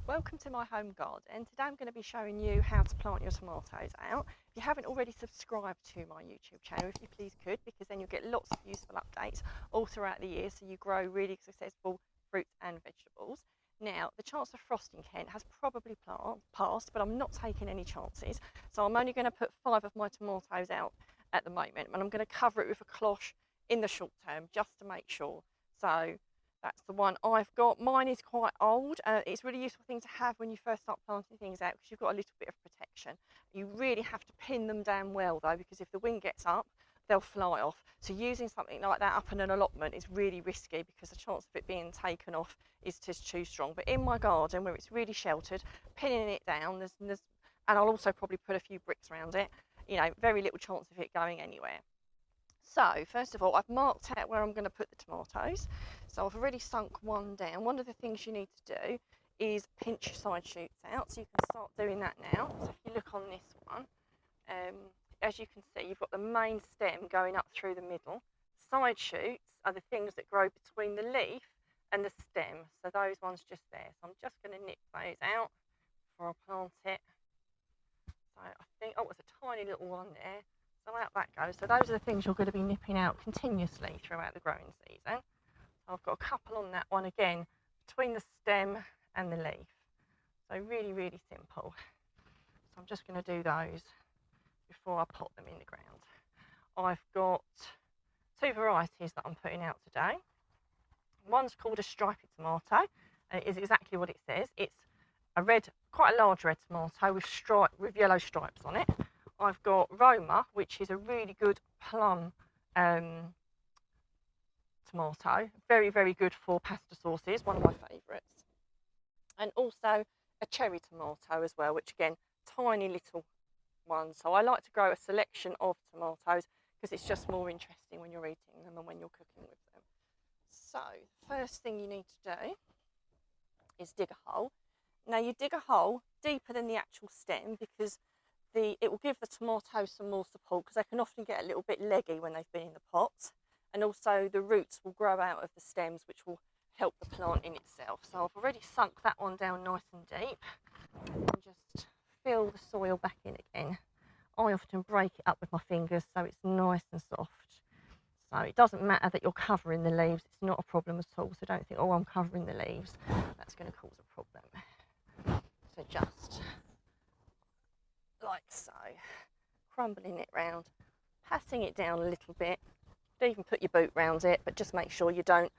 Welcome to my home garden. Today I'm going to be showing you how to plant your tomatoes out. If you haven't already subscribed to my YouTube channel, if you please could, because then you'll get lots of useful updates all throughout the year so you grow really successful fruits and vegetables. Now, the chance of frost in Kent has probably passed, but I'm not taking any chances. So I'm only going to put 5 of my tomatoes out at the moment, and I'm going to cover it with a cloche in the short term just to make sure. So that's the one I've got. Mine is quite old. It's a really useful thing to have when you first start planting things out because you've got a little bit of protection. You really have to pin them down well though, because if the wind gets up, they'll fly off. So using something like that up in an allotment is really risky because the chance of it being taken off is just too strong. But in my garden where it's really sheltered, pinning it down, and I'll also probably put a few bricks around it, very little chance of it going anywhere. So first of all, I've marked out where I'm going to put the tomatoes. So I've already sunk one down. One of the things you need to do is pinch side shoots out. So you can start doing that now. So if you look on this one, as you can see, you've got the main stem going up through the middle. Side shoots are the things that grow between the leaf and the stem. So those ones just there. So I'm just going to nip those out before I plant it. So I think, oh, it's a tiny little one there. So out that goes. So those are the things you're going to be nipping out continuously throughout the growing season. So I've got a couple on that one again, between the stem and the leaf. So really, really simple. So I'm just going to do those before I pot them in the ground. I've got 2 varieties that I'm putting out today. One's called a striped tomato, and it is exactly what it says. It's a red, quite a large red tomato with yellow stripes on it. I've got Roma, which is a really good plum tomato. Very, very good for pasta sauces, one of my favourites. And also a cherry tomato as well, which again, tiny little ones. So I like to grow a selection of tomatoes because it's just more interesting when you're eating them and when you're cooking with them. So first thing you need to do is dig a hole. Now you dig a hole deeper than the actual stem because it will give the tomatoes some more support because they can often get a little bit leggy when they've been in the pot, and also the roots will grow out of the stems, which will help the plant in itself. So I've already sunk that one down nice and deep, and just fill the soil back in again. I often break it up with my fingers so it's nice and soft. So it doesn't matter that you're covering the leaves, it's not a problem at all. So don't think, oh, I'm covering the leaves, that's going to cause a problem. So just like so, crumbling it round, passing it down a little bit. You even put your boot round it, but just make sure you don't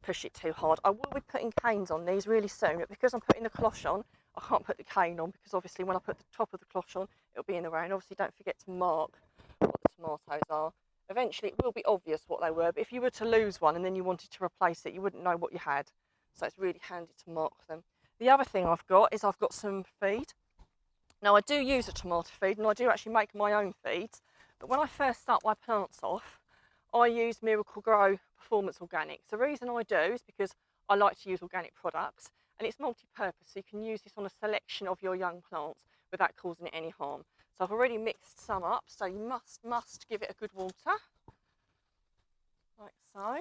push it too hard. I will be putting canes on these really soon, but because I'm putting the cloche on, I can't put the cane on because obviously when I put the top of the cloche on, it'll be in the way. And obviously don't forget to mark what the tomatoes are. Eventually it will be obvious what they were, but if you were to lose one and then you wanted to replace it, you wouldn't know what you had. So it's really handy to mark them. The other thing I've got is I've got some feed. Now I do use a tomato feed and I do actually make my own feeds, but when I first start my plants off, I use Miracle Grow Performance Organics. The reason I do is because I like to use organic products and it's multi-purpose, so you can use this on a selection of your young plants without causing it any harm. So I've already mixed some up, so you must give it a good water, like so.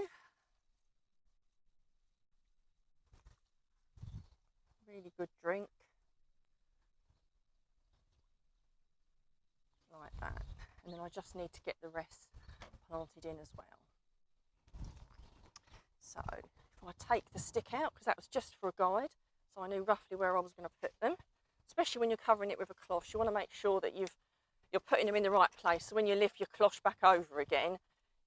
Really good drink. Like that, and then I just need to get the rest planted in as well. So if I take the stick out, because that was just for a guide, so I knew roughly where I was going to put them, especially when you're covering it with a cloche, you want to make sure that you're putting them in the right place, so when you lift your cloche back over again,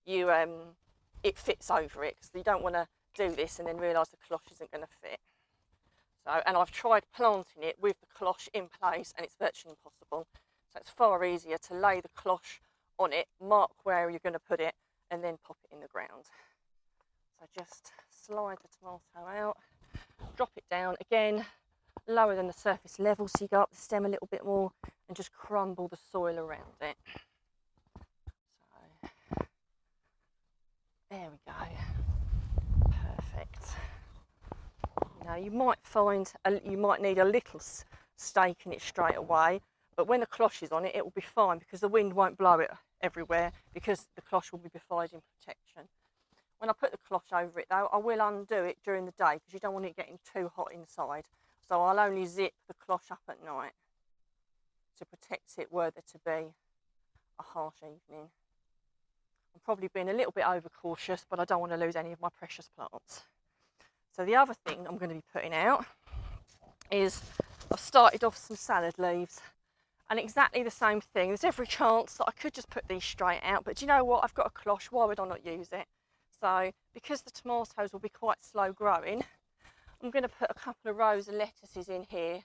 it fits over it, because you don't want to do this and then realise the cloche isn't going to fit. So, and I've tried planting it with the cloche in place and it's virtually impossible. So it's far easier to lay the cloche on it, mark where you're going to put it, and then pop it in the ground. So just slide the tomato out, drop it down again, lower than the surface level so you go up the stem a little bit more, and just crumble the soil around it. So there we go. Perfect. Now you might find you might need a little stake in it straight away, but when the cloche is on it, it will be fine because the wind won't blow it everywhere because the cloche will be providing protection. When I put the cloche over it though, I will undo it during the day because you don't want it getting too hot inside. So I'll only zip the cloche up at night to protect it were there to be a harsh evening. I'm probably being a little bit overcautious, but I don't want to lose any of my precious plants. So the other thing I'm going to be putting out is I've started off some salad leaves, and exactly the same thing. There's every chance that I could just put these straight out, but do you know what? I've got a cloche, why would I not use it? So because the tomatoes will be quite slow growing, I'm going to put a couple of rows of lettuces in here.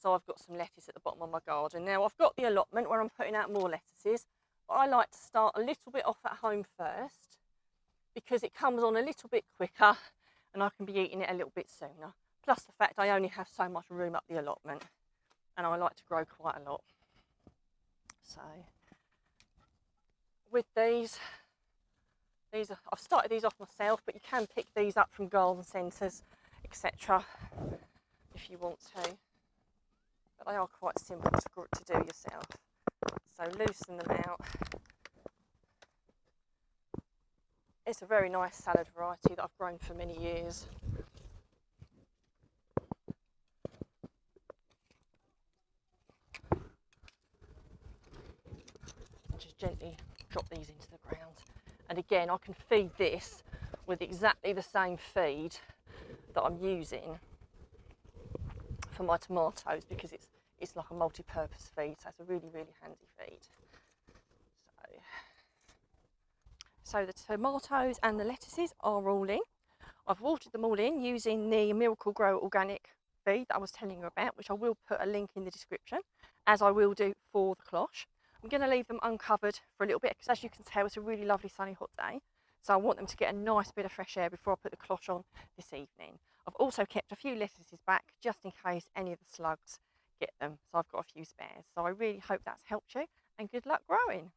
So I've got some lettuce at the bottom of my garden. Now I've got the allotment where I'm putting out more lettuces, but I like to start a little bit off at home first because it comes on a little bit quicker and I can be eating it a little bit sooner. Plus the fact I only have so much room up the allotment and I like to grow quite a lot. So with these are, I've started these off myself, but you can pick these up from garden centres, etc. if you want to. But they are quite simple to do yourself. So loosen them out. It's a very nice salad variety that I've grown for many years. And just gently drop these into the ground. And again, I can feed this with exactly the same feed that I'm using for my tomatoes because it's like a multi-purpose feed, so it's a really, really handy feed. So the tomatoes and the lettuces are all in. I've watered them all in using the Miracle Grow organic feed that I was telling you about, which I will put a link in the description, as I will do for the cloche. I'm going to leave them uncovered for a little bit because, as you can tell, it's a really lovely sunny hot day. So I want them to get a nice bit of fresh air before I put the cloche on this evening. I've also kept a few lettuces back just in case any of the slugs get them. So I've got a few spares. So I really hope that's helped you, and good luck growing.